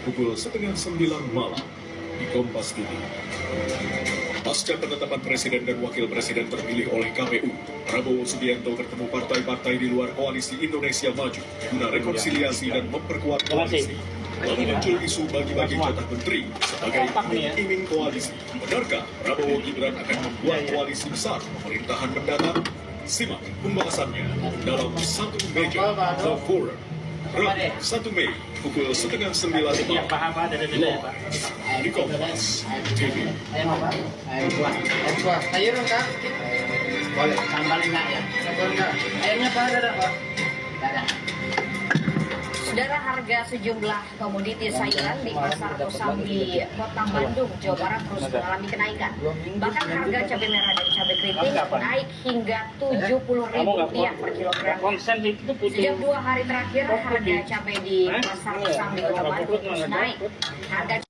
pukul setengah 9 malam di Kompas TV. Pasca penetapan Presiden dan Wakil Presiden terpilih oleh KPU, Prabowo Subianto bertemu partai-partai di luar koalisi Indonesia Maju guna rekonsiliasi dan memperkuat koalisi. Lalu muncul isu bagi-bagi jatah menteri sebagai iming-iming koalisi. Benarkah Prabowo Gibran akan membuat koalisi besar pemerintahan mendatang? Simak pembahasannya dalam Satu Meja The Forum. Rabu 1 Mei pukul setengah 9 malam di Kompas TV. Sayur enggak? Boleh. Tambahin enggak ya? Ayamnya apa ada Pak? Ada. Saudara, harga sejumlah komoditi sayuran di Pasar Kosambi, Kota Bandung, Jawa Barat terus mengalami kenaikan. Bahkan harga cabai merah dan cabai keriting naik hingga Rp70.000 per kilogram. Sejak 2 hari terakhir, harga cabai di Pasar Kosambi, Kota Bandung terus naik. Harga